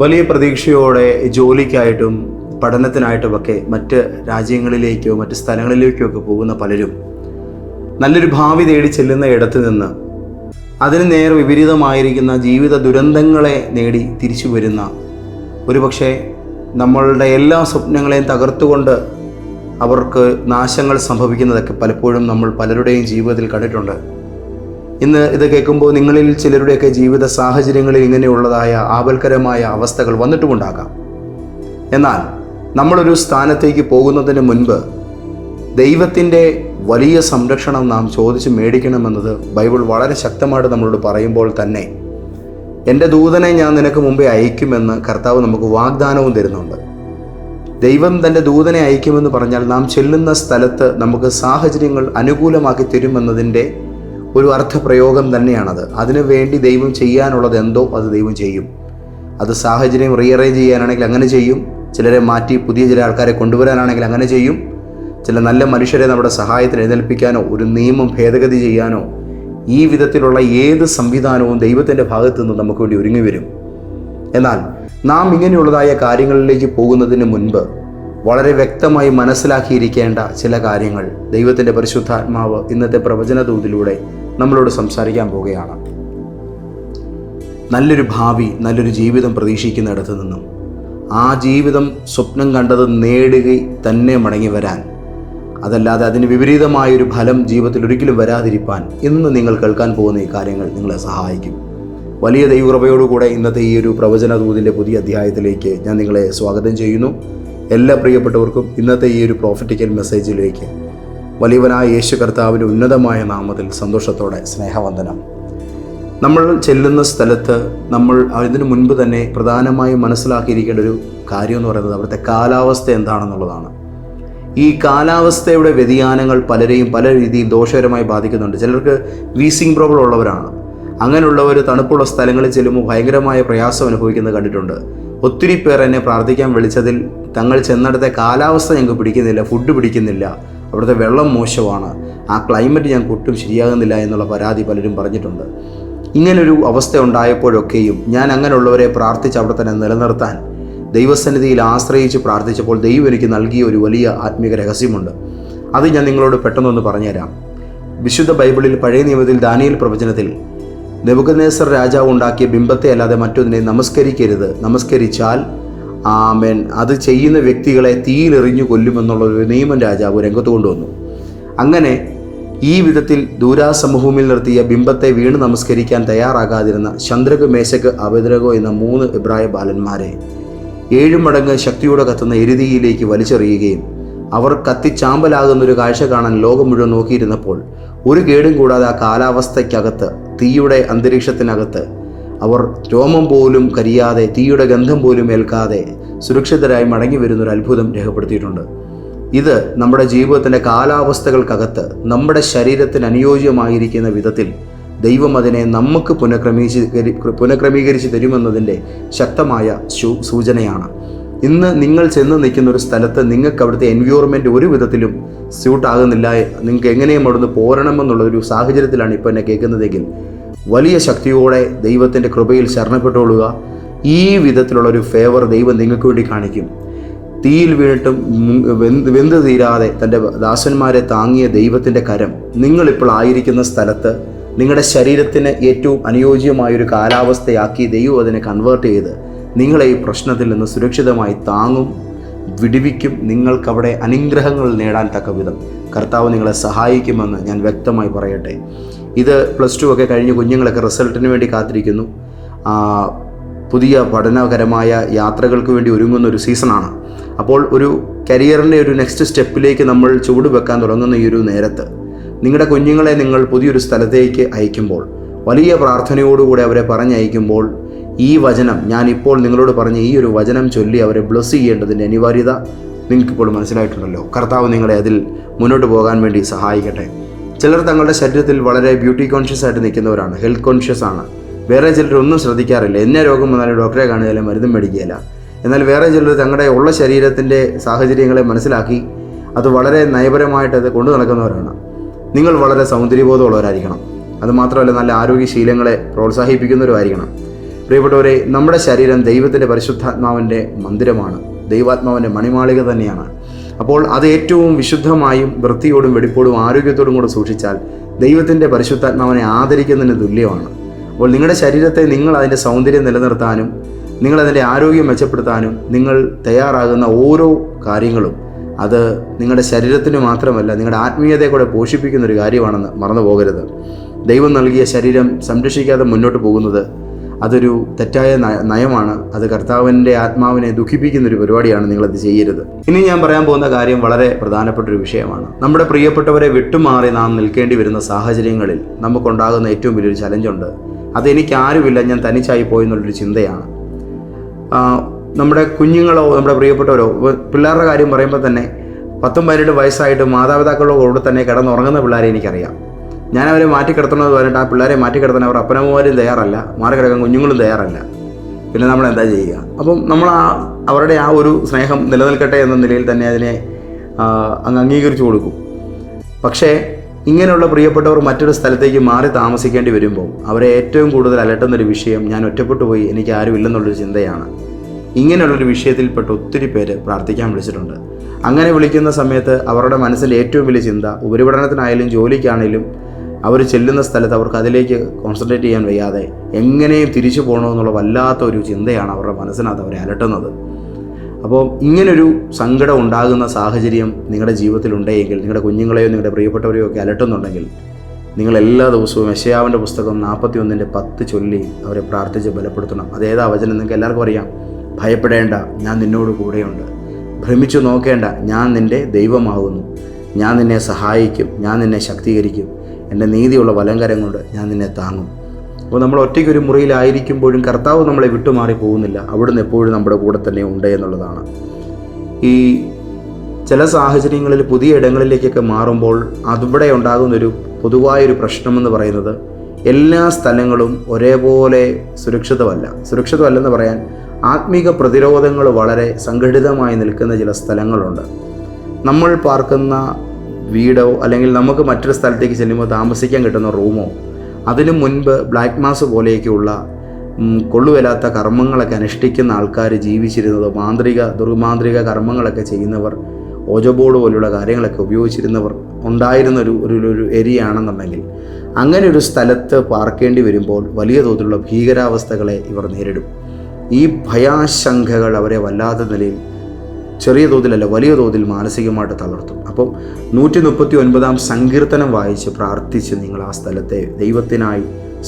വലിയ പ്രതീക്ഷയോടെ ജോലിക്കായിട്ടും പഠനത്തിനായിട്ടുമൊക്കെ മറ്റ് രാജ്യങ്ങളിലേക്കോ മറ്റ് സ്ഥലങ്ങളിലേക്കോ ഒക്കെ പോകുന്ന പലരും നല്ലൊരു ഭാവി തേടി ചെല്ലുന്ന ഇടത്ത് നിന്ന് അതിന് നേരെ വിപരീതമായിരിക്കുന്ന ജീവിത ദുരന്തങ്ങളെ നേടി തിരിച്ചു വരുന്ന, ഒരുപക്ഷെ നമ്മളുടെ എല്ലാ സ്വപ്നങ്ങളെയും തകർത്തുകൊണ്ട് അവർക്ക് നാശങ്ങൾ സംഭവിക്കുന്നതൊക്കെ പലപ്പോഴും നമ്മൾ പലരുടെയും ജീവിതത്തിൽ കണ്ടിട്ടുണ്ട്. ഇന്ന് ഇത് കേൾക്കുമ്പോൾ നിങ്ങളിൽ ചിലരുടെയൊക്കെ ജീവിത സാഹചര്യങ്ങളിൽ ഇങ്ങനെയുള്ളതായ ആപൽക്കരമായ അവസ്ഥകൾ വന്നിട്ടുമുണ്ടാകാം. എന്നാൽ നമ്മളൊരു സ്ഥാനത്തേക്ക് പോകുന്നതിന് മുൻപ് ദൈവത്തിൻ്റെ വലിയ സംരക്ഷണം നാം ചോദിച്ച് മേടിക്കണമെന്നത് ബൈബിൾ വളരെ ശക്തമായിട്ട് നമ്മളോട് പറയുമ്പോൾ തന്നെ, എൻ്റെ ദൂതനെ ഞാൻ നിനക്ക് മുമ്പേ അയക്കുമെന്ന് കർത്താവ് നമുക്ക് വാഗ്ദാനവും തരുന്നുണ്ട്. ദൈവം തൻ്റെ ദൂതനെ അയക്കുമെന്ന് പറഞ്ഞാൽ നാം ചെല്ലുന്ന സ്ഥലത്ത് നമുക്ക് സാഹചര്യങ്ങൾ അനുകൂലമാക്കി തരുമെന്നതിൻ്റെ ഒരു അർത്ഥപ്രയോഗം തന്നെയാണത്. അതിനു വേണ്ടി ദൈവം ചെയ്യാനുള്ളത് എന്തോ അത് ദൈവം ചെയ്യും. അത് സാഹചര്യം റീഅറേഞ്ച് ചെയ്യാനാണെങ്കിൽ അങ്ങനെ ചെയ്യും, ചിലരെ മാറ്റി പുതിയ ചില ആൾക്കാരെ കൊണ്ടുവരാനാണെങ്കിൽ അങ്ങനെ ചെയ്യും, ചില നല്ല മനുഷ്യരെ നമ്മുടെ സഹായത്തിന് എഴുന്നേൽപ്പിക്കാനോ ഒരു നിയമം ഭേദഗതി ചെയ്യാനോ ഈ വിധത്തിലുള്ള ഏത് സംവിധാനവും ദൈവത്തിൻ്റെ ഭാഗത്തു നിന്ന് നമുക്ക് വേണ്ടി ഒരുങ്ങി വരും. എന്നാൽ നാം ഇങ്ങനെയുള്ളതായ കാര്യങ്ങളിലേക്ക് പോകുന്നതിന് മുൻപ് വളരെ വ്യക്തമായി മനസ്സിലാക്കിയിരിക്കേണ്ട ചില കാര്യങ്ങൾ ദൈവത്തിൻ്റെ പരിശുദ്ധാത്മാവ് ഇന്നത്തെ പ്രവചനദൂതിലൂടെ നമ്മളോട് സംസാരിക്കാൻ പോവുകയാണ്. നല്ലൊരു ഭാവി, നല്ലൊരു ജീവിതം പ്രതീക്ഷിക്കുന്നിടത്ത് നിന്നും ആ ജീവിതം സ്വപ്നം കണ്ടത് നേടുക തന്നെ മടങ്ങി വരാൻ, അതല്ലാതെ അതിന് വിപരീതമായൊരു ഫലം ജീവിതത്തിൽ ഒരിക്കലും വരാതിരിക്കാൻ ഇന്ന് നിങ്ങൾ കേൾക്കാൻ പോകുന്ന ഈ കാര്യങ്ങൾ നിങ്ങളെ സഹായിക്കും. വലിയ ദൈവകൃപയോടുകൂടെ ഇന്നത്തെ ഈ ഒരു പ്രവചനദൂതിൻ്റെ പുതിയ അധ്യായത്തിലേക്ക് ഞാൻ നിങ്ങളെ സ്വാഗതം ചെയ്യുന്നു. എല്ലാ പ്രിയപ്പെട്ടവർക്കും ഇന്നത്തെ ഈ ഒരു പ്രോഫറ്റിക്കൽ മെസ്സേജിലേക്ക് വലിയവനായ യേശു കർത്താവിൻ്റെ ഉന്നതമായ നാമത്തിൽ സന്തോഷത്തോടെ സ്നേഹവന്ദനം. നമ്മൾ ചെല്ലുന്ന സ്ഥലത്ത് നമ്മൾ അതിനു മുൻപ് തന്നെ പ്രധാനമായും മനസ്സിലാക്കിയിരിക്കേണ്ട ഒരു കാര്യം എന്ന് പറയുന്നത് അവിടുത്തെ കാലാവസ്ഥ എന്താണെന്നുള്ളതാണ്. ഈ കാലാവസ്ഥയുടെ വ്യതിയാനങ്ങൾ പലരെയും പല രീതിയിൽ ദോഷകരമായി ബാധിക്കുന്നുണ്ട്. ചിലർക്ക് വീസിംഗ് പ്രോബ്ലം ഉള്ളവരാണ്. അങ്ങനെയുള്ളവർ തണുപ്പുള്ള സ്ഥലങ്ങളിൽ ചെല്ലുമ്പോൾ ഭയങ്കരമായ പ്രയാസം അനുഭവിക്കുന്നത് കണ്ടിട്ടുണ്ട്. ഒത്തിരി പേർ എന്നെ പ്രാർത്ഥിക്കാൻ വിളിച്ചതിൽ തങ്ങൾ ചെന്നിടത്തെ കാലാവസ്ഥ ഞങ്ങൾക്ക് പിടിക്കുന്നില്ല, ഫുഡ് പിടിക്കുന്നില്ല, അവിടുത്തെ വെള്ളം മോശമാണ്, ആ ക്ലൈമറ്റ് ഞങ്ങൾക്ക് ഒട്ടും ശരിയാകുന്നില്ല എന്നുള്ള പരാതി പലരും പറഞ്ഞിട്ടുണ്ട്. ഇങ്ങനൊരു അവസ്ഥ ഉണ്ടായപ്പോഴൊക്കെയും ഞാൻ അങ്ങനെയുള്ളവരെ പ്രാർത്ഥിച്ച് അവിടെ തന്നെ നിലനിർത്താൻ ദൈവസന്നിധിയിൽ ആശ്രയിച്ച് പ്രാർത്ഥിച്ചപ്പോൾ ദൈവം എനിക്ക് നൽകിയ ഒരു വലിയ ആത്മീക രഹസ്യമുണ്ട്. അത് ഞാൻ നിങ്ങളോട് പെട്ടെന്നൊന്ന് പറഞ്ഞുതരാം. വിശുദ്ധ ബൈബിളിൽ പഴയ നിയമത്തിൽ ദാനിയേൽ പ്രവചനത്തിൽ നെബൂഖദ്നേസർ രാജാവ് ഉണ്ടാക്കിയ ബിംബത്തെ അല്ലാതെ മറ്റൊന്നിനെ നമസ്കരിക്കരുത്, നമസ്കരിച്ചാൽ ആമേൻ അത് ചെയ്യുന്ന വ്യക്തികളെ തീയിലെറിഞ്ഞു കൊല്ലുമെന്നുള്ളൊരു നിയമം രാജാവ് രംഗത്ത് കൊണ്ടുവന്നു. അങ്ങനെ ഈ വിധത്തിൽ ദൂരാസമഭൂമിയിൽ നിർത്തിയ ബിംബത്തെ വീണ് നമസ്കരിക്കാൻ തയ്യാറാകാതിരുന്ന ശന്ദ്രക്, മേശക്, അബേദ്നഗോ എന്ന 3 എബ്രായ ബാലന്മാരെ 7 മടങ്ങ് ശക്തിയോടെ കത്തുന്ന എരുതിയിലേക്ക് വലിച്ചെറിയുകയും അവർ കത്തിച്ചാമ്പലാകുന്നൊരു കാഴ്ച കാണാൻ ലോകം മുഴുവൻ നോക്കിയിരുന്നപ്പോൾ ഒരു കേടും കൂടാതെ ആ കാലാവസ്ഥയ്ക്കകത്ത്, തീയുടെ അന്തരീക്ഷത്തിനകത്ത് അവർ രോമം പോലും കരിയാതെ, തീയുടെ ഗന്ധം പോലും ഏൽക്കാതെ സുരക്ഷിതരായി മടങ്ങി വരുന്നൊരു അത്ഭുതം രേഖപ്പെടുത്തിയിട്ടുണ്ട്. ഇത് നമ്മുടെ ജീവിതത്തിൻ്റെ കാലാവസ്ഥകൾക്കകത്ത് നമ്മുടെ ശരീരത്തിന് അനുയോജ്യമായിരിക്കുന്ന വിധത്തിൽ ദൈവം അതിനെ നമുക്ക് പുനഃക്രമീകരിച്ച് തരുമെന്നതിൻ്റെ ശക്തമായ സൂചനയാണ്. ഇന്ന് നിങ്ങൾ ചെന്ന് നിൽക്കുന്ന ഒരു സ്ഥലത്ത് നിങ്ങൾക്ക് അവിടുത്തെ എൻവയോൺമെൻറ്റ് ഒരു വിധത്തിലും സ്യൂട്ടാകുന്നില്ല, നിങ്ങൾക്ക് എങ്ങനെയും അവിടുന്ന് പോരണമെന്നുള്ളൊരു സാഹചര്യത്തിലാണ് ഇപ്പോൾ എന്നെ കേൾക്കുന്നതെങ്കിൽ വലിയ ശക്തിയോടെ ദൈവത്തിൻ്റെ കൃപയിൽ ശരണപ്പെട്ടുകൊള്ളുക. ഈ വിധത്തിലുള്ളൊരു ഫേവർ ദൈവം നിങ്ങൾക്ക് വേണ്ടി കാണിക്കും. തീയിൽ വീണിട്ടും വെന്ത് തീരാതെ തൻ്റെ ദാസന്മാരെ താങ്ങിയ ദൈവത്തിൻ്റെ കരം നിങ്ങളിപ്പോൾ ആയിരിക്കുന്ന സ്ഥലത്ത് നിങ്ങളുടെ ശരീരത്തിന് ഏറ്റവും അനുയോജ്യമായൊരു കാലാവസ്ഥയാക്കി ദൈവം അതിനെ കൺവേർട്ട് ചെയ്ത് നിങ്ങളെ ഈ പ്രശ്നത്തിൽ നിന്ന് സുരക്ഷിതമായി താങ്ങും, വിടുവിക്കും. നിങ്ങൾക്കവിടെ അനുഗ്രഹങ്ങൾ നേടാൻ തക്ക വിധം കർത്താവ് നിങ്ങളെ സഹായിക്കുമെന്ന് ഞാൻ വ്യക്തമായി പറയട്ടെ. ഇത് +2 ഒക്കെ കഴിഞ്ഞ് കുഞ്ഞുങ്ങളൊക്കെ റിസൾട്ടിന് വേണ്ടി കാത്തിരിക്കുന്നു. പുതിയ പഠനകരമായ യാത്രകൾക്ക് വേണ്ടി ഒരുങ്ങുന്ന ഒരു സീസണാണ്. അപ്പോൾ ഒരു കരിയറിൻ്റെ ഒരു നെക്സ്റ്റ് സ്റ്റെപ്പിലേക്ക് നമ്മൾ ചുവട് വെക്കാൻ തുടങ്ങുന്ന ഈ ഒരു നേരത്ത് നിങ്ങളുടെ കുഞ്ഞുങ്ങളെ നിങ്ങൾ പുതിയൊരു സ്ഥലത്തേക്ക് അയക്കുമ്പോൾ, വലിയ പ്രാർത്ഥനയോടുകൂടി അവരെ പറഞ്ഞയക്കുമ്പോൾ, ഈ വചനം ഞാനിപ്പോൾ നിങ്ങളോട് പറഞ്ഞ ഈ ഒരു വചനം ചൊല്ലി അവരെ ബ്ലസ് ചെയ്യേണ്ടതിൻ്റെ അനിവാര്യത നിങ്ങൾക്കിപ്പോൾ മനസ്സിലായിട്ടുണ്ടല്ലോ. കർത്താവ് നിങ്ങളെ അതിൽ മുന്നോട്ട് പോകാൻ വേണ്ടി സഹായിക്കട്ടെ. ചിലർ തങ്ങളുടെ ശരീരത്തിൽ വളരെ ബ്യൂട്ടി കോൺഷ്യസ് ആയിട്ട് നിൽക്കുന്നവരാണ്, ഹെൽത്ത് കോൺഷ്യസ് ആണ്. വേറെ ചിലരൊന്നും ശ്രദ്ധിക്കാറില്ല. എന്നെ രോഗം വന്നാലും ഡോക്ടറെ കാണുകയില്ല, മരുന്നും മേടിക്കുകയില്ല. എന്നാൽ വേറെ ചിലർ തങ്ങളുടെ ഉള്ള ശരീരത്തിൻ്റെ സാഹചര്യങ്ങളെ മനസ്സിലാക്കി അത് വളരെ നയപരമായിട്ട് അത് കൊണ്ടു നടക്കുന്നവരാണ്. നിങ്ങൾ വളരെ സൗന്ദര്യബോധമുള്ളവരായിരിക്കണം. അതുമാത്രമല്ല നല്ല ആരോഗ്യശീലങ്ങളെ പ്രോത്സാഹിപ്പിക്കുന്നവരുമായിരിക്കണം. പ്രിയപ്പെട്ടവരെ, നമ്മുടെ ശരീരം ദൈവത്തിൻ്റെ പരിശുദ്ധാത്മാവിൻ്റെ മന്ദിരമാണ്, ദൈവാത്മാവിൻ്റെ മണിമാളിക തന്നെയാണ്. അപ്പോൾ അത് ഏറ്റവും വിശുദ്ധമായും വൃത്തിയോടും വെടിപ്പോടും ആരോഗ്യത്തോടും കൂടെ സൂക്ഷിച്ചാൽ ദൈവത്തിൻ്റെ പരിശുദ്ധാത്മാവിനെ ആദരിക്കുന്നതിന് തുല്യമാണ്. അപ്പോൾ നിങ്ങളുടെ ശരീരത്തെ നിങ്ങൾ അതിൻ്റെ സൗന്ദര്യം നിലനിർത്താനും നിങ്ങളതിൻ്റെ ആരോഗ്യം മെച്ചപ്പെടുത്താനും നിങ്ങൾ തയ്യാറാകുന്ന ഓരോ കാര്യങ്ങളും അത് നിങ്ങളുടെ ശരീരത്തിന് മാത്രമല്ല നിങ്ങളുടെ ആത്മീയതയെ കൂടെ പോഷിപ്പിക്കുന്നൊരു കാര്യമാണെന്ന് മറന്നു പോകരുത്. ദൈവം നൽകിയ ശരീരം സംരക്ഷിക്കാതെ മുന്നോട്ട് പോകുന്നത് അതൊരു തെറ്റായ നയമാണ്. അത് കർത്താവിൻ്റെ ആത്മാവിനെ ദുഃഖിപ്പിക്കുന്നൊരു പരിപാടിയാണ്. നിങ്ങളത് ചെയ്യരുത്. ഇനി ഞാൻ പറയാൻ പോകുന്ന കാര്യം വളരെ പ്രധാനപ്പെട്ടൊരു വിഷയമാണ്. നമ്മുടെ പ്രിയപ്പെട്ടവരെ വിട്ടുമാറി നാം നിൽക്കേണ്ടി വരുന്ന സാഹചര്യങ്ങളിൽ നമുക്കുണ്ടാകുന്ന ഏറ്റവും വലിയൊരു ചലഞ്ചുണ്ട്. അതെനിക്കാരുമില്ല, ഞാൻ തനിച്ചായി പോയി എന്നുള്ളൊരു ചിന്തയാണ്. നമ്മുടെ കുഞ്ഞുങ്ങളോ നമ്മുടെ പ്രിയപ്പെട്ടവരോ, പിള്ളേരുടെ കാര്യം പറയുമ്പോൾ തന്നെ 10-12 വയസ്സായിട്ട് മാതാപിതാക്കളുടെ കൂടെ തന്നെ കിടന്നുറങ്ങുന്ന പിള്ളേരെ എനിക്കറിയാം. ഞാനവരെ മാറ്റിക്കിടത്തണമെന്ന് പറഞ്ഞിട്ട് ആ പിള്ളേരെ മാറ്റിക്കിടത്താൻ അവർ അപ്പനമ്മമാരും തയ്യാറല്ല, മാറിക്കിടക്കാൻ കുഞ്ഞുങ്ങളും തയ്യാറല്ല. പിന്നെ നമ്മൾ എന്താ ചെയ്യുക? അപ്പം നമ്മൾ അവരുടെ ആ ഒരു സ്നേഹം നിലനിൽക്കട്ടെ എന്ന നിലയിൽ തന്നെ അതിനെ അങ്ങ് അംഗീകരിച്ചു കൊടുക്കും. പക്ഷേ ഇങ്ങനെയുള്ള പ്രിയപ്പെട്ടവർ മറ്റൊരു സ്ഥലത്തേക്ക് മാറി താമസിക്കേണ്ടി വരുമ്പോൾ അവരെ ഏറ്റവും കൂടുതൽ അലട്ടുന്നൊരു വിഷയം ഞാൻ ഒറ്റപ്പെട്ടു പോയി, എനിക്ക് ആരും ഇല്ലെന്നുള്ളൊരു ചിന്തയാണ്. ഇങ്ങനെയുള്ളൊരു വിഷയത്തിൽപ്പെട്ട് ഒത്തിരി പേര് പ്രാർത്ഥിക്കാൻ വിളിച്ചിട്ടുണ്ട്. അങ്ങനെ വിളിക്കുന്ന സമയത്ത് അവരുടെ മനസ്സിൻ്റെ ഏറ്റവും വലിയ ചിന്ത ഉപരിപഠനത്തിനായാലും ജോലിക്കാണെങ്കിലും അവർ ചെല്ലുന്ന സ്ഥലത്ത് അവർക്ക് അതിലേക്ക് കോൺസെൻട്രേറ്റ് ചെയ്യാൻ വയ്യാതെ എങ്ങനെയും തിരിച്ചു പോകണമെന്നുള്ള വല്ലാത്ത ഒരു ചിന്തയാണ് അവരുടെ മനസ്സിനകത്ത് അവരെ അലട്ടുന്നത്. അപ്പോൾ ഇങ്ങനൊരു സങ്കടം ഉണ്ടാകുന്ന സാഹചര്യം നിങ്ങളുടെ ജീവിതത്തിലുണ്ടെങ്കിൽ, നിങ്ങളുടെ കുഞ്ഞുങ്ങളെയോ നിങ്ങളുടെ പ്രിയപ്പെട്ടവരെയോ ഒക്കെ അലട്ടുന്നുണ്ടെങ്കിൽ, നിങ്ങൾ എല്ലാ ദിവസവും യെശയ്യാവിൻ്റെ പുസ്തകം 41:10 ചൊല്ലി അവരെ പ്രാർത്ഥിച്ച് ബലപ്പെടുത്തണം. അതേതാ വചനം നിങ്ങൾക്ക് എല്ലാവർക്കും അറിയാം. ഭയപ്പെടേണ്ട, ഞാൻ നിന്നോട് കൂടെയുണ്ട്. ഭ്രമിച്ചു നോക്കേണ്ട, ഞാൻ നിൻ്റെ ദൈവമാകുന്നു. ഞാൻ നിന്നെ സഹായിക്കും, ഞാൻ നിന്നെ ശക്തീകരിക്കും. എൻ്റെ നീതിയുള്ള വലങ്കരം കൊണ്ട് ഞാൻ നിന്നെ താങ്ങും. അപ്പോൾ നമ്മൾ ഒറ്റയ്ക്കൊരു മുറിയിലായിരിക്കുമ്പോഴും കർത്താവ് നമ്മളെ വിട്ടുമാറി പോകുന്നില്ല. അവിടുന്ന് എപ്പോഴും നമ്മുടെ കൂടെ തന്നെ ഉണ്ട് എന്നുള്ളതാണ്. ഈ ചില സാഹചര്യങ്ങളിൽ പുതിയ ഇടങ്ങളിലേക്കൊക്കെ മാറുമ്പോൾ അതിവിടെ ഉണ്ടാകുന്നൊരു പൊതുവായൊരു പ്രശ്നമെന്ന് പറയുന്നത് എല്ലാ സ്ഥലങ്ങളും ഒരേപോലെ സുരക്ഷിതമല്ലെന്ന് പറയാൻ ആത്മീക പ്രതിരോധങ്ങൾ വളരെ സംഘടിതമായി നിൽക്കുന്ന ചില സ്ഥലങ്ങളുണ്ട്. നമ്മൾ പാർക്കുന്ന വീടോ അല്ലെങ്കിൽ നമുക്ക് മറ്റൊരു സ്ഥലത്തേക്ക് ചെല്ലുമ്പോൾ താമസിക്കാൻ കിട്ടുന്ന റൂമോ അതിനു മുൻപ് ബ്ലാക്ക് മാസ് പോലെയൊക്കെയുള്ള കൊള്ളുവരാത്ത കർമ്മങ്ങളൊക്കെ അനുഷ്ഠിക്കുന്ന ആൾക്കാർ ജീവിച്ചിരുന്നത്, ദുർമാന്ത്രിക കർമ്മങ്ങളൊക്കെ ചെയ്യുന്നവർ, ഓജോബോർഡ് പോലുള്ള കാര്യങ്ങളൊക്കെ ഉപയോഗിച്ചിരുന്നവർ ഉണ്ടായിരുന്ന ഒരു ഏരിയ ആണെന്നുണ്ടെങ്കിൽ അങ്ങനെ ഒരു സ്ഥലത്ത് പാർക്കേണ്ടി വരുമ്പോൾ വലിയ തോതിലുള്ള ഭീകരാവസ്ഥകളെ ഇവർ നേരിടും. ഈ ഭയാശങ്കകൾ അവരെ വല്ലാത്ത നിലയിൽ ചെറിയ തോതിലല്ല വലിയ തോതിൽ മാനസികമായിട്ട് തളർത്തും. അപ്പം 139 സങ്കീർത്തനം വായിച്ച് പ്രാർത്ഥിച്ച് നിങ്ങൾ ആ സ്ഥലത്തെ ദൈവത്തിനായി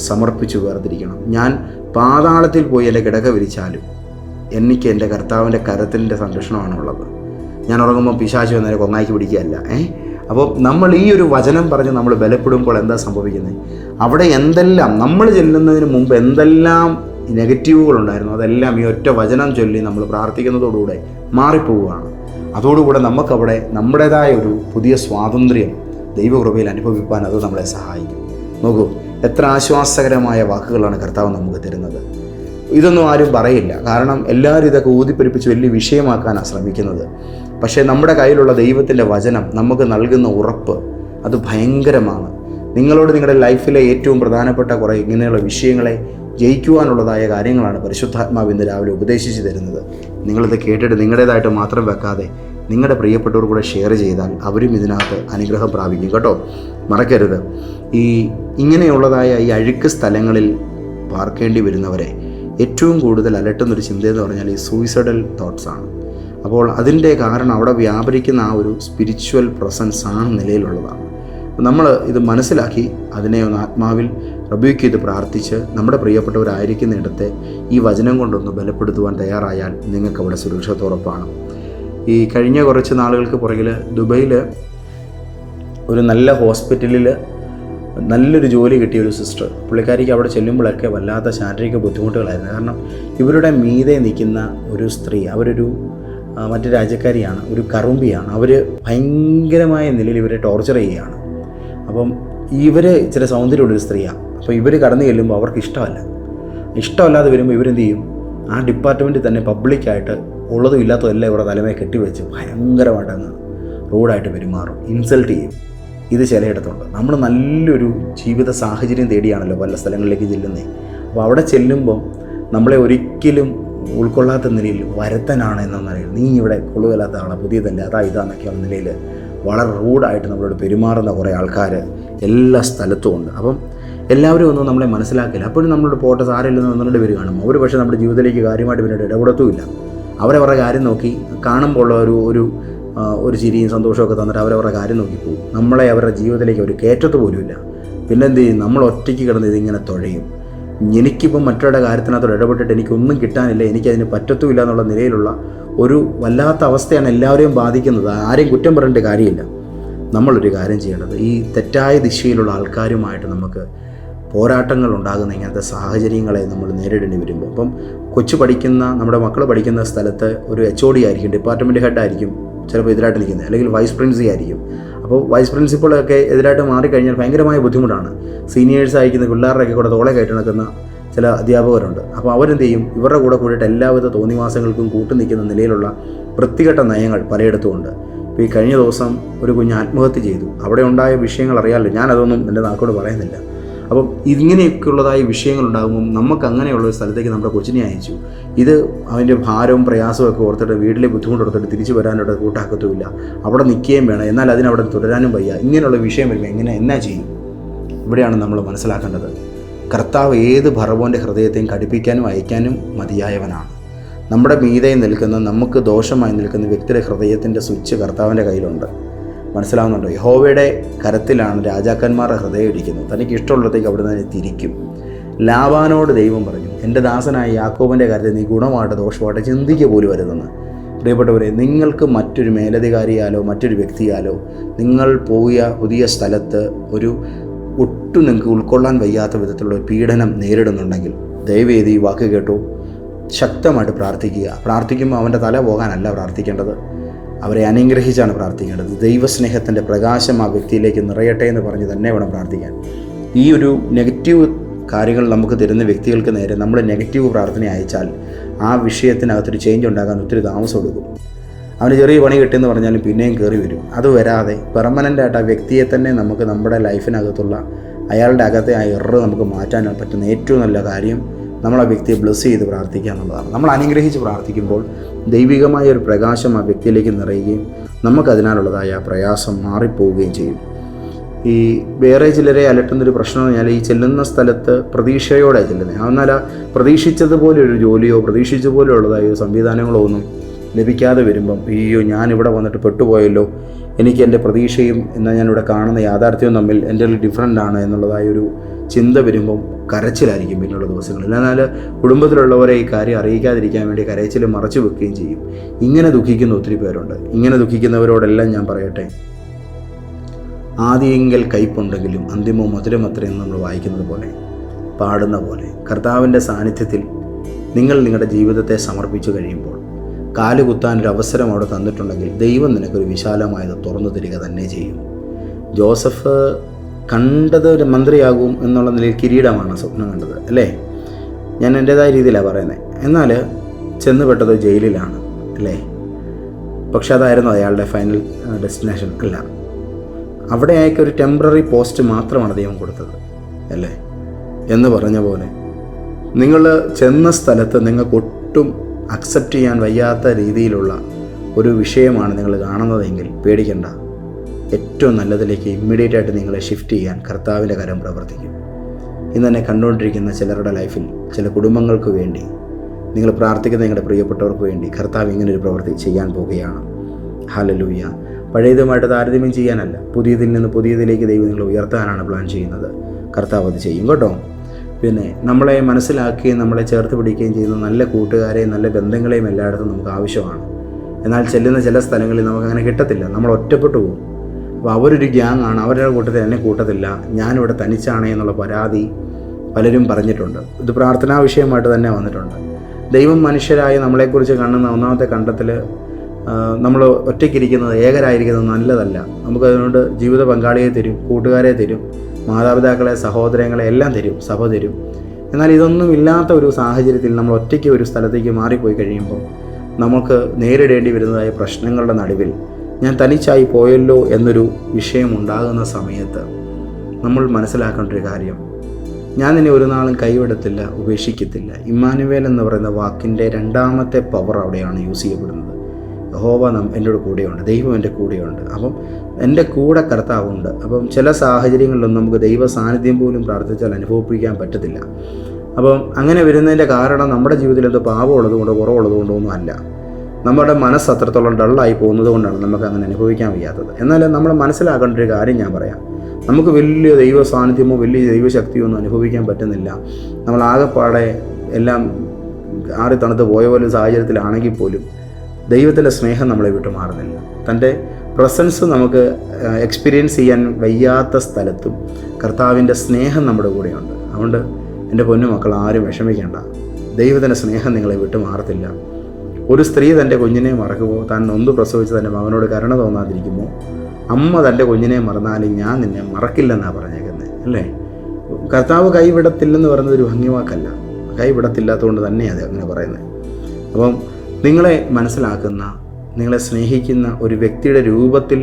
സമർപ്പിച്ച് വേർതിരിക്കണം. ഞാൻ പാതാളത്തിൽ പോയി എൻ്റെ കിടക്ക വിരിച്ചാലും എനിക്ക് എൻ്റെ കർത്താവിൻ്റെ കരത്തിൻ്റെ സംരക്ഷണമാണുള്ളത്. ഞാൻ ഉറങ്ങുമ്പോൾ പിശാച് വന്നേരെ കൊങ്ങാക്കി പിടിക്കുകയല്ല. അപ്പോൾ നമ്മൾ ഈ ഒരു വചനം പറഞ്ഞ് നമ്മൾ ബലപ്പെടുമ്പോൾ എന്താ സംഭവിക്കുന്നത്? അവിടെ എന്തെല്ലാം നമ്മൾ ചെല്ലുന്നതിന് മുമ്പ് എന്തെല്ലാം നെഗറ്റീവുകളുണ്ടായിരുന്നു അതെല്ലാം ഈ ഒറ്റ വചനം ചൊല്ലി നമ്മൾ പ്രാർത്ഥിക്കുന്നതോടുകൂടെ മാറിപ്പോവുകയാണ്. അതോടുകൂടെ നമുക്കവിടെ നമ്മുടേതായ ഒരു പുതിയ സ്വാതന്ത്ര്യം ദൈവകൃപയിൽ അനുഭവിക്കാൻ അത് നമ്മളെ സഹായിക്കും. നോക്കൂ, എത്ര ആശ്വാസകരമായ വാക്കുകളാണ് കർത്താവ് നമുക്ക് തരുന്നത്. ഇതൊന്നും ആരും പറയില്ല, കാരണം എല്ലാവരും ഇതൊക്കെ ഊതിപ്പെരുപ്പിച്ച് വലിയ വിഷയമാക്കാനാണ് ശ്രമിക്കുന്നത്. പക്ഷേ നമ്മുടെ കയ്യിലുള്ള ദൈവത്തിൻ്റെ വചനം നമുക്ക് നൽകുന്ന ഉറപ്പ് അത് ഭയങ്കരമാണ്. നിങ്ങളോട് നിങ്ങളുടെ ലൈഫിലെ ഏറ്റവും പ്രധാനപ്പെട്ട കുറേ ഇങ്ങനെയുള്ള വിഷയങ്ങളെ ജയിക്കുവാനുള്ളതായ കാര്യങ്ങളാണ് പരിശുദ്ധാത്മാവ് ഇന്ന് രാവിലെ ഉപദേശിച്ച് തരുന്നത്. നിങ്ങളിത് കേട്ടിട്ട് നിങ്ങളുടേതായിട്ട് മാത്രം വെക്കാതെ നിങ്ങളുടെ പ്രിയപ്പെട്ടവർ കൂടെ ഷെയർ ചെയ്താൽ അവരും ഇതിനകത്ത് അനുഗ്രഹം പ്രാപിക്കും കേട്ടോ. മറക്കരുത്, ഇങ്ങനെയുള്ളതായ ഈ അഴുക്ക് സ്ഥലങ്ങളിൽ പാർക്കേണ്ടി വരുന്നവരെ ഏറ്റവും കൂടുതൽ അലട്ടുന്നൊരു ചിന്തയെന്ന് പറഞ്ഞാൽ ഈ സൂയിസൈഡൽ തോട്ട്സാണ്. അപ്പോൾ അതിൻ്റെ കാരണം അവിടെ വ്യാപരിക്കുന്ന ആ ഒരു സ്പിരിച്വൽ പ്രസൻസ് ആ നിലയിലുള്ളതാണ്. നമ്മൾ ഇത് മനസ്സിലാക്കി അതിനെ ഒന്ന് ആത്മാവിൽ റബ്ബിക്ക് ചെയ്ത് പ്രാർത്ഥിച്ച് നമ്മുടെ പ്രിയപ്പെട്ടവരായിരിക്കുന്നിടത്തെ ഈ വചനം കൊണ്ടൊന്ന് ബലപ്പെടുത്തുവാൻ തയ്യാറായാൽ നിങ്ങൾക്ക് അവിടെ സുരക്ഷിതത്വം. ഈ കഴിഞ്ഞ കുറച്ച് നാളുകൾക്ക് പുറകിൽ ദുബൈയിൽ ഒരു നല്ല ഹോസ്പിറ്റലിൽ നല്ലൊരു ജോലി കിട്ടിയ ഒരു സിസ്റ്റർ, പുള്ളിക്കാരിക്ക് അവിടെ ചെല്ലുമ്പോഴൊക്കെ വല്ലാത്ത ശാരീരിക ബുദ്ധിമുട്ടുകളായിരുന്നു. കാരണം ഇവരുടെ മീതെ നിൽക്കുന്ന ഒരു സ്ത്രീ, അവരൊരു മറ്റു രാജ്യക്കാരിയാണ്, ഒരു കറുമ്പിയാണ്. അവർ ഭയങ്കരമായ നിലയിൽ ഇവരെ ടോർച്ചർ ചെയ്യുകയാണ്. അപ്പം ഇവർ ഇച്ചിരി സൗന്ദര്യമുള്ളൊരു സ്ത്രീയാണ്. അപ്പോൾ ഇവർ കടന്നു ചെല്ലുമ്പോൾ അവർക്ക് ഇഷ്ടമല്ലാതെ വരുമ്പോൾ ഇവരെന്ത് ചെയ്യും? ആ ഡിപ്പാർട്ട്മെൻറ്റിൽ തന്നെ പബ്ലിക്കായിട്ട് ഉള്ളതും ഇല്ലാത്തതും എല്ലാം ഇവരുടെ തലമേ കെട്ടിവെച്ച് ഭയങ്കരമായിട്ടങ്ങ് റൂഡായിട്ട് പെരുമാറും, ഇൻസൾട്ട് ചെയ്യും. ഇത് ചിലയിടത്തുണ്ട്. നമ്മൾ നല്ലൊരു ജീവിത സാഹചര്യം തേടിയാണല്ലോ പല സ്ഥലങ്ങളിലേക്ക് ചെല്ലുന്നത്. അപ്പോൾ അവിടെ ചെല്ലുമ്പം നമ്മളെ ഒരിക്കലും ഉൾക്കൊള്ളാത്ത നിലയിൽ വരത്തനാണ് എന്നറിയില്ല, നീ ഇവിടെ കൊള്ളുകയില്ലാത്ത ആളാണ്, പുതിയതല്ല, ഇതാന്നൊക്കെയുള്ള നിലയിൽ വളരെ റൂഡായിട്ട് നമ്മളോട് പെരുമാറുന്ന കുറേ ആൾക്കാർ എല്ലാ സ്ഥലത്തും ഉണ്ട്. അപ്പം എല്ലാവരും ഒന്നും നമ്മളെ മനസ്സിലാക്കില്ല. അപ്പോഴും നമ്മളോട് പോട്ടെ, സാരമില്ലെന്ന് 1-2 പേര് കാണും. അവർ പക്ഷേ നമ്മുടെ ജീവിതത്തിലേക്ക് കാര്യമായിട്ട് പിന്നീട് ഇടപെടത്തുമില്ല. അവരവരുടെ കാര്യം നോക്കി കാണുമ്പോൾ ഒരു ചിരിയും സന്തോഷമൊക്കെ തന്നിട്ട് അവരവരുടെ കാര്യം നോക്കി പോകും. നമ്മളെ അവരുടെ ജീവിതത്തിലേക്ക് ഒരു കയറ്റത്ത് പോലുമില്ല. പിന്നെന്ത് ചെയ്യും? നമ്മൾ ഒറ്റയ്ക്ക് കിടന്ന് ഇതിങ്ങനെ തുഴയും. എനിക്കിപ്പം മറ്റൊരുടെ കാര്യത്തിനകത്തോട് ഇടപെട്ടിട്ട് എനിക്കൊന്നും കിട്ടാനില്ല, എനിക്കതിന് പറ്റത്തുമില്ല എന്നുള്ള നിലയിലുള്ള ഒരു വല്ലാത്ത അവസ്ഥയാണ് എല്ലാവരെയും ബാധിക്കുന്നത്. ആരെയും കുറ്റം പറയേണ്ട കാര്യമില്ല. നമ്മളൊരു കാര്യം ചെയ്യേണ്ടത്, ഈ തെറ്റായ ദിശയിലുള്ള ആൾക്കാരുമായിട്ട് നമുക്ക് പോരാട്ടങ്ങൾ ഉണ്ടാകുന്ന ഇങ്ങനത്തെ സാഹചര്യങ്ങളെ നമ്മൾ നേരിടേണ്ടി വരുമ്പോൾ, ഇപ്പം നമ്മുടെ മക്കൾ പഠിക്കുന്ന സ്ഥലത്ത് ഒരു HOD ആയിരിക്കും, ഡിപ്പാർട്ട്മെൻറ്റ് ഹെഡ് ആയിരിക്കും ചിലപ്പോൾ എതിരായിട്ട് നിൽക്കുന്നത്, അല്ലെങ്കിൽ വൈസ് പ്രിൻസിപ്പൽ ആയിരിക്കും. അപ്പോൾ വൈസ് പ്രിൻസിപ്പളൊക്കെ എതിരായിട്ട് മാറിക്കഴിഞ്ഞാൽ ഭയങ്കരമായ ബുദ്ധിമുട്ടാണ്. സീനിയേഴ്സ് അയക്കുന്ന പിള്ളേരുടെയൊക്കെ കൂടെ തോളെ കയറ്റി നടക്കുന്ന ചില അധ്യാപകരുണ്ട്. അപ്പോൾ അവരെന്ത് ചെയ്യും? ഇവരുടെ കൂടെ കൂടിയിട്ട് എല്ലാവിധ തോന്നിവാസങ്ങൾക്കും കൂട്ടുനിൽക്കുന്ന നിലയിലുള്ള വൃത്തികെട്ട നയങ്ങൾ പലയിടത്തുമുണ്ട്. ഇപ്പോൾ ഈ കഴിഞ്ഞ ദിവസം ഒരു കുഞ്ഞ് ആത്മഹത്യ ചെയ്തു. അവിടെ ഉണ്ടായ വിഷയങ്ങൾ അറിയാമല്ലോ, ഞാനതൊന്നും എൻ്റെ നാക്കോട് പറയുന്നില്ല. അപ്പം ഇങ്ങനെയൊക്കെയുള്ളതായ വിഷയങ്ങളുണ്ടാകുമ്പം നമുക്ക് അങ്ങനെയുള്ള ഒരു സ്ഥലത്തേക്ക് നമ്മുടെ കൊച്ചിനെ അയച്ചു. ഇത് അവൻ്റെ ഭാരവും പ്രയാസവും ഒക്കെ ഓർത്തിട്ട് വീട്ടിലെ ബുദ്ധിമുട്ടോർത്തിട്ട് തിരിച്ചു വരാനോട് കൂട്ടാക്കത്തുമില്ല. അവിടെ നിൽക്കുകയും വേണം, എന്നാൽ അതിനവിടെ തുടരാനും വയ്യ. ഇങ്ങനെയുള്ള വിഷയം വരുമ്പോൾ എന്നാ ചെയ്യും? ഇവിടെയാണ് നമ്മൾ മനസ്സിലാക്കേണ്ടത്. കർത്താവ് ഏത് ഭർവോൻ്റെ ഹൃദയത്തെയും കടിപ്പിക്കാനും അയക്കാനും മതിയായവനാണ്. നമ്മുടെ മീതെ നിൽക്കുന്ന, നമുക്ക് ദോഷമായി നിൽക്കുന്ന വ്യക്തിയുടെ ഹൃദയത്തിൻ്റെ സ്വിച്ച് കർത്താവിൻ്റെ കയ്യിലുണ്ട്. മനസ്സിലാവുന്നുണ്ടോ? യഹോവയുടെ കരത്തിലാണ് രാജാക്കന്മാരുടെ ഹൃദയം ഇരിക്കുന്നത്. തനിക്ക് ഇഷ്ടമുള്ളത്തേക്ക് അവിടെ നിന്ന് തിരിക്കും. ലാബാനോട് ദൈവം പറഞ്ഞു, എൻ്റെ ദാസനായ യാക്കോബിൻ്റെ കാര്യത്തിൽ നീ ഗുണമായിട്ട് ദോഷമായിട്ട് ചിന്തിക്കുക പോലും വരുതെന്ന്. പ്രിയപ്പെട്ടവരെ, നിങ്ങൾക്ക് മറ്റൊരു മേലധികാരിയാലോ മറ്റൊരു വ്യക്തിയാലോ നിങ്ങൾ പോയ പുതിയ സ്ഥലത്ത് ഒട്ടും നിങ്ങൾക്ക് ഉൾക്കൊള്ളാൻ വയ്യാത്ത വിധത്തിലുള്ള പീഡനം നേരിടുന്നുണ്ടെങ്കിൽ ദയവേദി വാക്ക് കേട്ടു, ശക്തമായിട്ട് പ്രാർത്ഥിക്കുമ്പോൾ അവൻ്റെ തല പോകാനല്ല പ്രാർത്ഥിക്കേണ്ടത്, അവരെ അനുഗ്രഹിച്ചാണ് പ്രാർത്ഥിക്കേണ്ടത്. ദൈവസ്നേഹത്തിൻ്റെ പ്രകാശം ആ വ്യക്തിയിലേക്ക് നിറയട്ടെ എന്ന് പറഞ്ഞ് തന്നെ വേണം പ്രാർത്ഥിക്കാൻ. ഈ ഒരു നെഗറ്റീവ് കാര്യങ്ങൾ നമുക്ക് തരുന്ന വ്യക്തികൾക്ക് നേരെ നമ്മൾ നെഗറ്റീവ് പ്രാർത്ഥന അയച്ചാൽ ആ വിഷയത്തിനകത്തൊരു ചേഞ്ച് ഉണ്ടാകാൻ ഒത്തിരി താമസം എടുക്കും. അവന് ചെറിയ പണി കിട്ടിയെന്ന് പറഞ്ഞാലും പിന്നെയും കയറി വരും. അത് വരാതെ പെർമനൻ്റായിട്ട് ആ വ്യക്തിയെ തന്നെ നമുക്ക് നമ്മുടെ ലൈഫിനകത്തുള്ള അയാളുടെ അകത്തെ ആ എറർ നമുക്ക് മാറ്റാൻ പറ്റുന്ന ഏറ്റവും നല്ല കാര്യം നമ്മൾ ആ വ്യക്തിയെ ബ്ലെസ് ചെയ്ത് പ്രാർത്ഥിക്കുക എന്നുള്ളതാണ്. നമ്മൾ അനുഗ്രഹിച്ച് പ്രാർത്ഥിക്കുമ്പോൾ ദൈവികമായ ഒരു പ്രകാശം ആ വ്യക്തിയിലേക്ക് നിറയുകയും നമുക്കതിനാലുള്ളതായ പ്രയാസം മാറിപ്പോവുകയും ചെയ്യും. ഈ വേറെ ചിലരെ അലട്ടുന്നൊരു പ്രശ്നം എന്ന് പറഞ്ഞാൽ, ഈ ചെല്ലുന്ന സ്ഥലത്ത് പ്രതീക്ഷയോടെ ചെല്ലുന്നത്. എന്നാൽ ആ പ്രതീക്ഷിച്ചതുപോലെ ഒരു ജോലിയോ പ്രതീക്ഷിച്ചതുപോലെയുള്ളതായ സംവിധാനങ്ങളോ ഒന്നും ലഭിക്കാതെ വരുമ്പം, അയ്യോ ഞാനിവിടെ വന്നിട്ട് പെട്ടുപോയല്ലോ, എനിക്ക് എൻ്റെ പ്രതീക്ഷയും എന്നാൽ ഞാനിവിടെ കാണുന്ന യാഥാർത്ഥ്യവും തമ്മിൽ എൻ്റെ ഡിഫറൻ്റ് ആണ് എന്നുള്ളതായൊരു ചിന്ത വരുമ്പം കരച്ചിലായിരിക്കും പിന്നുള്ള ദിവസങ്ങളിൽ. എന്നാൽ കുടുംബത്തിലുള്ളവരെ ഈ കാര്യം അറിയിക്കാതിരിക്കാൻ വേണ്ടി കരച്ചിൽ മറച്ചു വെക്കുകയും ചെയ്യും. ഇങ്ങനെ ദുഃഖിക്കുന്ന ഒത്തിരി പേരുണ്ട്. ഇങ്ങനെ ദുഃഖിക്കുന്നവരോടെല്ലാം ഞാൻ പറയട്ടെ, ആദിയെങ്കിൽ കയ്പുണ്ടെങ്കിലും അന്തിമോ മധുരമത്രയെന്ന് നമ്മൾ വായിക്കുന്നത് പോലെ, പാടുന്ന പോലെ, കർത്താവിൻ്റെ സാന്നിധ്യത്തിൽ നിങ്ങൾ നിങ്ങളുടെ ജീവിതത്തെ സമർപ്പിച്ചു കഴിയുമ്പോൾ കാലുകുത്താനൊരു അവസരം അവിടെ തന്നിട്ടുണ്ടെങ്കിൽ ദൈവം നിനക്കൊരു വിശാലമായത് തുറന്നു തരിക തന്നെ ചെയ്യും. ജോസഫ് കണ്ടത് ഒരു മന്ത്രിയാകും എന്നുള്ള നിലയിൽ കിരീടമാണ് സ്വപ്നം കണ്ടത്, അല്ലേ? ഞാൻ എൻ്റേതായ രീതിയിലാണ് പറയുന്നത്. എന്നാൽ ചെന്നുപെട്ടത് ജയിലിലാണ്, അല്ലേ? പക്ഷെ അതായിരുന്നു അയാളുടെ ഫൈനൽ ഡെസ്റ്റിനേഷൻ അല്ല. അവിടെ അയാൾക്ക് ഒരു ടെമ്പററി പോസ്റ്റ് മാത്രമാണ് ദൈവം കൊടുത്തത്, അല്ലേ? എന്ന് പറഞ്ഞ പോലെ നിങ്ങൾ ചെന്ന സ്ഥലത്ത് നിങ്ങൾക്ക് ഒട്ടും അക്സെപ്റ്റ് ചെയ്യാൻ വയ്യാത്ത രീതിയിലുള്ള ഒരു വിഷയമാണ് നിങ്ങൾ കാണുന്നതെങ്കിൽ പേടിക്കണ്ട. ഏറ്റവും നല്ലതിലേക്ക് ഇമ്മീഡിയറ്റ് ആയിട്ട് നിങ്ങളെ ഷിഫ്റ്റ് ചെയ്യാൻ കർത്താവിൻ്റെ കരം പ്രവർത്തിക്കും. ഇന്ന് തന്നെ കണ്ടുകൊണ്ടിരിക്കുന്ന ചിലരുടെ ലൈഫിൽ, ചില കുടുംബങ്ങൾക്ക് വേണ്ടി നിങ്ങൾ പ്രാർത്ഥിക്കുന്ന നിങ്ങളുടെ പ്രിയപ്പെട്ടവർക്ക് വേണ്ടി കർത്താവ് ഇങ്ങനൊരു പ്രവൃത്തി ചെയ്യാൻ പോവുകയാണ്. ഹല്ലേലൂയ. പഴയതുമായിട്ട് താരതമ്യം ചെയ്യാനല്ല, പുതിയതിൽ നിന്ന് പുതിയതിലേക്ക് ദൈവം നിങ്ങളെ ഉയർത്താനാണ് പ്ലാൻ ചെയ്യുന്നത്. കർത്താവ് അത് ചെയ്യും കേട്ടോ. പിന്നെ നമ്മളെ മനസ്സിലാക്കുകയും നമ്മളെ ചേർത്ത് പിടിക്കുകയും ചെയ്യുന്ന നല്ല കൂട്ടുകാരെയും നല്ല ബന്ധങ്ങളെയും എല്ലായിടത്തും നമുക്ക് ആവശ്യമാണ്. എന്നാൽ ചെല്ലുന്ന ചില സ്ഥലങ്ങളിൽ നമുക്കങ്ങനെ കിട്ടത്തില്ല, നമ്മൾ ഒറ്റപ്പെട്ടു പോകും. അപ്പോൾ അവരൊരു ഗ്യാങ് ആണ്, അവരുടെ കൂട്ടത്തിൽ എന്നെ കൂട്ടത്തില്ല, ഞാനിവിടെ തനിച്ചാണേ എന്നുള്ള പരാതി പലരും പറഞ്ഞിട്ടുണ്ട്. ഇത് പ്രാർത്ഥനാ വിഷയമായിട്ട് തന്നെ വന്നിട്ടുണ്ട്. ദൈവം മനുഷ്യരായ നമ്മളെക്കുറിച്ച് കാണുന്ന ഒന്നാമത്തെ കണ്ടെത്തൽ, നമ്മൾ ഒറ്റയ്ക്കിരിക്കുന്നത്, ഏകരായിരിക്കുന്നത് നല്ലതല്ല. നമുക്കതുകൊണ്ട് ജീവിത പങ്കാളിയെ തരും, കൂട്ടുകാരെ തരും, മാതാപിതാക്കളെ, സഹോദരങ്ങളെ എല്ലാം തരും, സഭ തരും. എന്നാൽ ഇതൊന്നും ഇല്ലാത്ത ഒരു സാഹചര്യത്തിൽ നമ്മൾ ഒറ്റയ്ക്ക് ഒരു സ്ഥലത്തേക്ക് മാറിപ്പോയി കഴിയുമ്പോൾ നമുക്ക് നേരിടേണ്ടി വരുന്നതായ പ്രശ്നങ്ങളുടെ നടുവിൽ ഞാൻ തനിച്ചായി പോയല്ലോ എന്നൊരു വിഷയം ഉണ്ടാകുന്ന സമയത്ത് നമ്മൾ മനസ്സിലാക്കേണ്ട ഒരു കാര്യം, ഞാൻ നിന്നെ ഒരു നാളും കൈവിടത്തില്ല, ഉപേക്ഷിക്കത്തില്ല. ഇമ്മാനുവേൽ എന്ന് പറയുന്ന വാക്കിൻ്റെ രണ്ടാമത്തെ പവർ അവിടെയാണ് യൂസ് ചെയ്യപ്പെടുന്നത്. യഹോവ എന്നോട് കൂടെയുണ്ട്, ദൈവം എൻ്റെ കൂടെയുണ്ട്. അപ്പം എൻ്റെ കൂടെ കർത്താവുണ്ട്. അപ്പം ചില സാഹചര്യങ്ങളിലൊന്നും നമുക്ക് ദൈവ സാന്നിധ്യം പോലും പ്രാർത്ഥിച്ചാൽ അനുഭവിപ്പിക്കാൻ പറ്റത്തില്ല. അപ്പം അങ്ങനെ വരുന്നതിൻ്റെ കാരണം നമ്മുടെ ജീവിതത്തിൽ എന്തോ പാപമുള്ളത് കൊണ്ടോ കുറവുള്ളത് കൊണ്ടോ ഒന്നും അല്ല. നമ്മുടെ മനസ്സ് അത്രത്തോളം ഡള്ളായി പോകുന്നത് കൊണ്ടാണ് നമുക്ക് അങ്ങനെ അനുഭവിക്കാൻ വയ്യാത്തത്. എന്നാൽ നമ്മൾ മനസ്സിലാക്കേണ്ട ഒരു കാര്യം ഞാൻ പറയാം. നമുക്ക് വലിയ ദൈവ സാന്നിധ്യമോ വലിയ ദൈവശക്തിയോ ഒന്നും അനുഭവിക്കാൻ പറ്റുന്നില്ല. നമ്മൾ ആകെപ്പാടെ എല്ലാം ആറി തണുത്ത് പോയ പോലെ സാഹചര്യത്തിലാണെങ്കിൽ പോലും ദൈവത്തിൻ്റെ സ്നേഹം നമ്മളെ വിട്ടു മാറുന്നില്ല. തൻ്റെ പ്രസൻസ് നമുക്ക് എക്സ്പീരിയൻസ് ചെയ്യാൻ വയ്യാത്ത സ്ഥലത്തും കർത്താവിൻ്റെ സ്നേഹം നമ്മുടെ കൂടെയുണ്ട്. അതുകൊണ്ട് എൻ്റെ പൊന്നു മക്കൾ, ആരും വിഷമിക്കേണ്ട. ദൈവത്തിൻ്റെ സ്നേഹം നിങ്ങളെ വിട്ടു മാറത്തില്ല. ഒരു സ്ത്രീ തൻ്റെ കുഞ്ഞിനെ മറക്കുമോ, താൻ നൊന്ത് പ്രസവിച്ച് തൻ്റെ മകനോട് കരുണ തോന്നാതിരിക്കുമോ? അമ്മ തൻ്റെ കുഞ്ഞിനെ മറന്നാലും ഞാൻ നിന്നെ മറക്കില്ലെന്നാണ് പറഞ്ഞേക്കുന്നത്, അല്ലേ? കർത്താവ് കൈവിടത്തില്ലെന്ന് പറയുന്നത് ഒരു ഭംഗിവാക്കല്ല. കൈവിടത്തില്ലാത്തതുകൊണ്ട് തന്നെയാണ് അങ്ങനെ പറയുന്നത്. അപ്പം നിങ്ങളെ മനസ്സിലാക്കുന്ന, നിങ്ങളെ സ്നേഹിക്കുന്ന ഒരു വ്യക്തിയുടെ രൂപത്തിൽ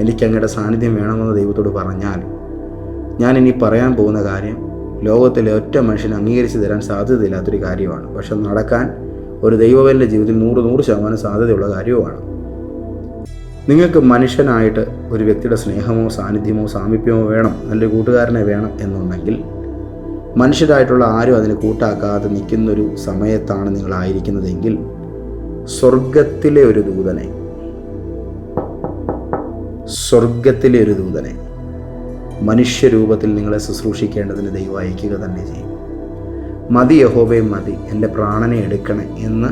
എനിക്ക് അങ്ങയുടെ സാന്നിധ്യം വേണമെന്ന് ദൈവത്തോട് പറഞ്ഞാൽ, ഞാൻ ഇനി പറയാൻ പോകുന്ന കാര്യം ലോകത്തിലെ ഒറ്റ മനുഷ്യന് അംഗീകരിച്ച് തരാൻ സാധ്യതയില്ലാത്തൊരു കാര്യമാണ്. പക്ഷെ നടക്കാൻ ഒരു ദൈവവന്റെ ജീവിതത്തിൽ 100% സാധ്യതയുള്ള കാര്യവുമാണ്. നിങ്ങൾക്ക് മനുഷ്യനായിട്ട് ഒരു വ്യക്തിയുടെ സ്നേഹമോ സാന്നിധ്യമോ സാമീപ്യമോ വേണം, നല്ലൊരു കൂട്ടുകാരനെ വേണം എന്നുണ്ടെങ്കിൽ മനുഷ്യരായിട്ടുള്ള ആരും അതിന് കൂട്ടാക്കാതെ നിൽക്കുന്നൊരു സമയത്താണ് നിങ്ങളായിരിക്കുന്നതെങ്കിൽ സ്വർഗത്തിലെ ഒരു ദൂതനെ മനുഷ്യരൂപത്തിൽ നിങ്ങളെ ശുശ്രൂഷിക്കേണ്ടതിന് ദൈവം അയക്കുക തന്നെ ചെയ്യും. മതി യഹോവേ മതി, എൻ്റെ പ്രാണനെ എടുക്കണേ എന്ന്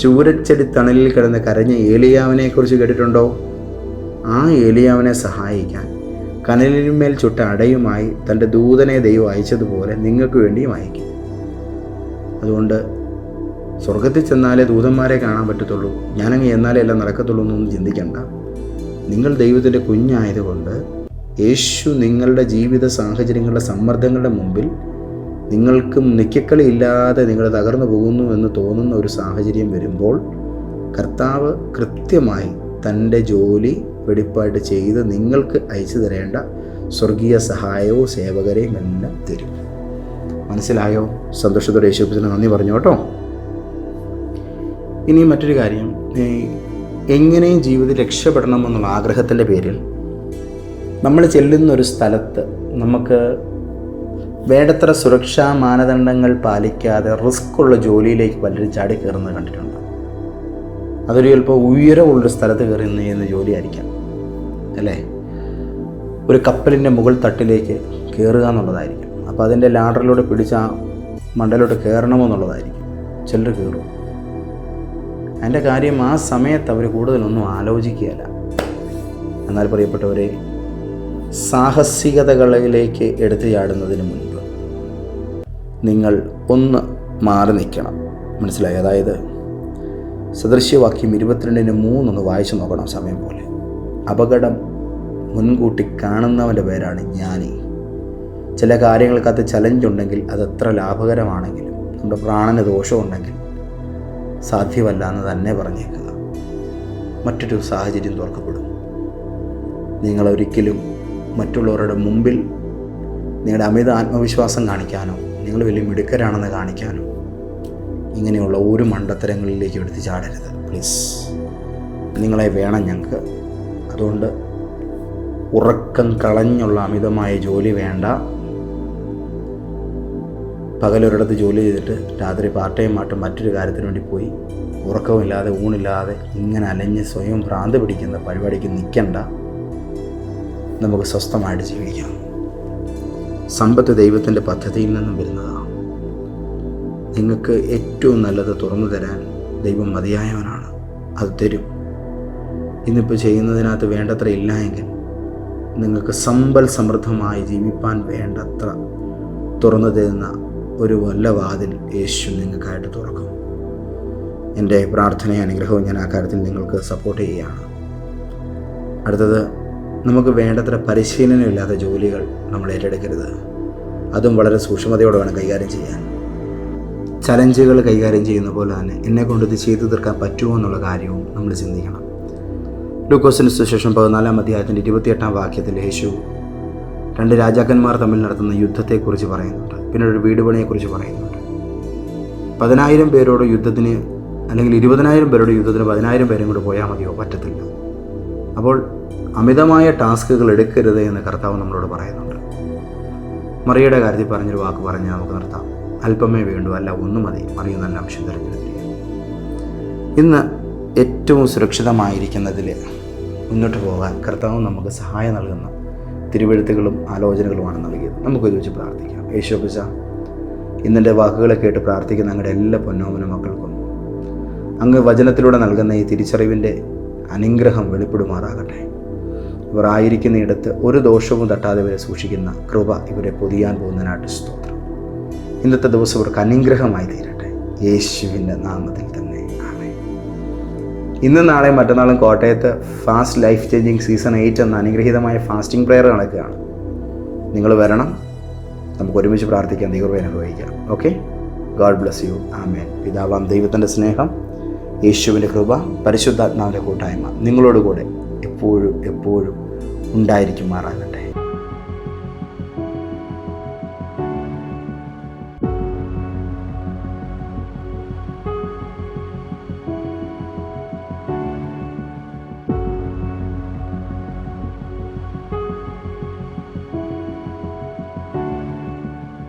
ചൂരച്ചെടി തണലിൽ കിടന്ന് കരഞ്ഞ ഏലിയാവിനെക്കുറിച്ച് കേട്ടിട്ടുണ്ടോ? ആ ഏലിയാവിനെ സഹായിക്കാൻ കനലിന്മേൽ ചുട്ട അടയുമായി തൻ്റെ ദൂതനെ ദൈവം അയച്ചതുപോലെ നിങ്ങൾക്ക് വേണ്ടിയും അയക്കും. അതുകൊണ്ട് സ്വർഗത്തിൽ ചെന്നാലേ ദൂതന്മാരെ കാണാൻ പറ്റത്തുള്ളൂ, ഞാനങ്ങ് എന്നാലേ എല്ലാം നടക്കത്തുള്ളൂ എന്നൊന്നും ചിന്തിക്കണ്ട. നിങ്ങൾ ദൈവത്തിൻ്റെ കുഞ്ഞായതുകൊണ്ട് യേശു നിങ്ങളുടെ ജീവിത സാഹചര്യങ്ങളുടെ സമ്മർദ്ദങ്ങളുടെ മുമ്പിൽ നിങ്ങൾക്കും നിക്കക്കളിയില്ലാതെ നിങ്ങൾ തകർന്നു പോകുന്നു എന്ന് തോന്നുന്ന ഒരു സാഹചര്യം വരുമ്പോൾ കർത്താവ് കൃത്യമായി തൻ്റെ ജോലി വെടിപ്പായിട്ട് ചെയ്ത് നിങ്ങൾക്ക് അയച്ചു തരേണ്ട സ്വർഗീയ സഹായവും സേവകരെയും എല്ലാം തരും. മനസ്സിലായോ? സന്തോഷത്തോടെ യേശുവിന് നന്ദി പറഞ്ഞു കേട്ടോ. ഇനി മറ്റൊരു കാര്യം, എങ്ങനെയും ജീവിതത്തിൽ രക്ഷപ്പെടണമെന്നുള്ള ആഗ്രഹത്തിൻ്റെ പേരിൽ നമ്മൾ ചെല്ലുന്ന ഒരു സ്ഥലത്ത് നമുക്ക് വേണ്ടത്ര സുരക്ഷാ മാനദണ്ഡങ്ങൾ പാലിക്കാതെ റിസ്ക്കുള്ള ജോലിയിലേക്ക് പലരും ചാടി കയറുന്നത് കണ്ടിട്ടുണ്ട്. അതൊരു ചിലപ്പോൾ ഉയരമുള്ളൊരു സ്ഥലത്ത് കയറി ചെയ്യുന്ന ജോലിയായിരിക്കാം, അല്ലേ? ഒരു കപ്പലിൻ്റെ മുകൾ തട്ടിലേക്ക് കയറുക എന്നുള്ളതായിരിക്കും. അപ്പോൾ അതിൻ്റെ ലാഡറിലൂടെ പിടിച്ച് ആ മണ്ടയിലോട്ട് കയറണമെന്നുള്ളതായിരിക്കും. ചിലർ കയറും. അതിൻ്റെ കാര്യം ആ സമയത്ത് അവർ കൂടുതലൊന്നും ആലോചിക്കുകയില്ല. എന്നാൽ പ്രിയപ്പെട്ടവരെ, സാഹസികതകളിലേക്ക് എടുത്തു ചാടുന്നതിന് മുൻപ് നിങ്ങൾ ഒന്ന് മാറി നിൽക്കണം. മനസ്സിലായി? അതായത് സദൃശ്യവാക്യം 22:3 ഒന്ന് വായിച്ചു നോക്കണം സമയം പോലെ. അപകടം മുൻകൂട്ടി കാണുന്നവൻ്റെ പേരാണ് ജ്ഞാനി. ചില കാര്യങ്ങൾക്കകത്ത് ചലഞ്ചുണ്ടെങ്കിൽ അതെത്ര ലാഭകരമാണെങ്കിലും നമ്മുടെ പ്രാണന് ദോഷമുണ്ടെങ്കിൽ സാധ്യമല്ല എന്ന് തന്നെ പറഞ്ഞേക്കുക. മറ്റൊരു സാഹചര്യം തുറക്കപ്പെടും. നിങ്ങളൊരിക്കലും മറ്റുള്ളവരുടെ മുമ്പിൽ നിങ്ങളുടെ അമിത ആത്മവിശ്വാസം കാണിക്കാനോ നിങ്ങൾ വലിയ മിടുക്കരാണെന്ന് കാണിക്കാനോ ഇങ്ങനെയുള്ള ഒരു മണ്ടത്തരങ്ങളിലേക്ക് എടുത്ത് ചാടരുത് പ്ലീസ്. നിങ്ങളെ വേണം ഞങ്ങൾക്ക്. അതുകൊണ്ട് ഉറക്കം കളഞ്ഞുള്ള അമിതമായ ജോലി വേണ്ട. പകലൊരിടത്ത് ജോലി ചെയ്തിട്ട് രാത്രി പാർട്ട് ടൈം ആയിട്ട് മറ്റൊരു കാര്യത്തിന് വേണ്ടി പോയി ഉറക്കമില്ലാതെ ഊണില്ലാതെ ഇങ്ങനെ അലഞ്ഞ് സ്വയം ഭ്രാന്ത് പിടിക്കുന്ന പരിപാടിക്ക് നിൽക്കണ്ട. നമുക്ക് സ്വസ്ഥമായിട്ട് ജീവിക്കാം. സമ്പത്ത് ദൈവത്തിൻ്റെ പദ്ധതിയിൽ നിന്നും വരുന്നതാണ്. നിങ്ങൾക്ക് ഏറ്റവും നല്ലത് തുറന്നു തരാൻ ദൈവം മതിയായവനാണ്. അത് തരും. ഇന്നിപ്പോൾ ചെയ്യുന്നതിനകത്ത് വേണ്ടത്ര ഇല്ല എങ്കിൽ നിങ്ങൾക്ക് സമ്പൽ സമൃദ്ധമായി ജീവിപ്പാൻ വേണ്ടത്ര തുറന്നു തരുന്ന ഒരു വല്ല വാതിൽ യേശു നിങ്ങൾക്കായിട്ട് തുറക്കും. എൻ്റെ പ്രാർത്ഥനയും അനുഗ്രഹവും ഞാൻ ആ കാര്യത്തിൽ നിങ്ങൾക്ക് സപ്പോർട്ട് ചെയ്യുകയാണ്. അടുത്തത്, നമുക്ക് വേണ്ടത്ര പരിശീലനമില്ലാത്ത ജോലികൾ നമ്മൾ ഏറ്റെടുക്കരുത്. അതും വളരെ സൂക്ഷ്മതയോടെ വേണം കൈകാര്യം ചെയ്യാൻ. ചലഞ്ചുകൾ കൈകാര്യം ചെയ്യുന്ന പോലെ തന്നെ എന്നെക്കൊണ്ട് ഇത് ചെയ്തു തീർക്കാൻ പറ്റുമോ എന്നുള്ള കാര്യവും നമ്മൾ ചിന്തിക്കണം. ലൂക്കോസിന് സുവിശേഷം 14-ാം അധ്യായത്തിൻ്റെ 28-ാം വാക്യത്തിൽ യേശു 2 രാജാക്കന്മാർ തമ്മിൽ നടത്തുന്ന യുദ്ധത്തെക്കുറിച്ച് പറയുന്നുണ്ട്. പിന്നെ ഒരു വീട് പണിയെക്കുറിച്ച് പറയുന്നുണ്ട്. 10,000 പേരോട് യുദ്ധത്തിന്, അല്ലെങ്കിൽ 20,000 പേരോട് യുദ്ധത്തിന് 10,000 പേരും കൂടെ പോയാൽ മതിയോ? പറ്റത്തില്ല. അപ്പോൾ അമിതമായ ടാസ്കുകൾ എടുക്കരുത് എന്ന് കർത്താവ് നമ്മളോട് പറയുന്നുണ്ട്. മറിയയുടെ കാര്യത്തിൽ പറഞ്ഞൊരു വാക്ക് പറഞ്ഞ് നമുക്ക് നിർത്താം. അല്പമേ വേണ്ടൂ, അല്ല ഒന്ന് മതി, മറിയ നല്ല അംശം തിരഞ്ഞെടുത്തിരിക്കുക. ഇന്ന് ഏറ്റവും സുരക്ഷിതമായിരിക്കുന്നതിൽ മുന്നോട്ട് പോകാൻ കർത്താവ് നമുക്ക് സഹായം നൽകുന്ന തിരുവെഴുത്തുകളും ആലോചനകളുമാണ് നൽകിയത്. നമുക്കൊരു വെച്ച് പ്രാർത്ഥിക്കാം. യേശുപ്പിച്ച, ഇന്നെൻ്റെ വാക്കുകളെ കേട്ട് പ്രാർത്ഥിക്കുന്ന ഞങ്ങളുടെ എല്ലാ പൊന്നോമന മക്കൾക്കും അങ്ങ് വചനത്തിലൂടെ നൽകുന്ന ഈ തിരിച്ചറിവിൻ്റെ അനുഗ്രഹം വെളിപ്പെടുമാറാകട്ടെ. ഇവർ ആയിരിക്കുന്ന ഇടത്ത് ഒരു ദോഷവും തട്ടാതെ ഇവരെ സൂക്ഷിക്കുന്ന കൃപ ഇവരെ പൊതിയാൻ പോകുന്നതിനായിട്ട് സ്തോത്രം. ഇന്നത്തെ ദിവസം ഇവർക്ക് അനുഗ്രഹമായി തീരട്ടെ, യേശുവിൻ്റെ നാമത്തിൽ തന്നെ ആമേൻ. ഇന്നും നാളെയും മറ്റന്നാളും കോട്ടയത്ത് ഫാസ്റ്റ് ലൈഫ് ചേഞ്ചിങ് സീസൺ 8 എന്ന അനുഗ്രഹീതമായ ഫാസ്റ്റിംഗ് പ്രെയർ നടക്കുകയാണ്. നിങ്ങൾ വരണം, നമുക്ക് ഒരുമിച്ച് പ്രാർത്ഥിക്കാം, ദൈവകൃപ അനുഭവിക്കാം. Okay, God bless you. Amen. പിതാവാം ദൈവത്തിൻ്റെ സ്നേഹം, യേശുവിൻ്റെ കൃപ, പരിശുദ്ധാത്മാവിൻ്റെ കൂട്ടായ്മ നിങ്ങളോടുകൂടെ എപ്പോഴും ഉണ്ടായിരിക്കുമാറാകട്ടെ.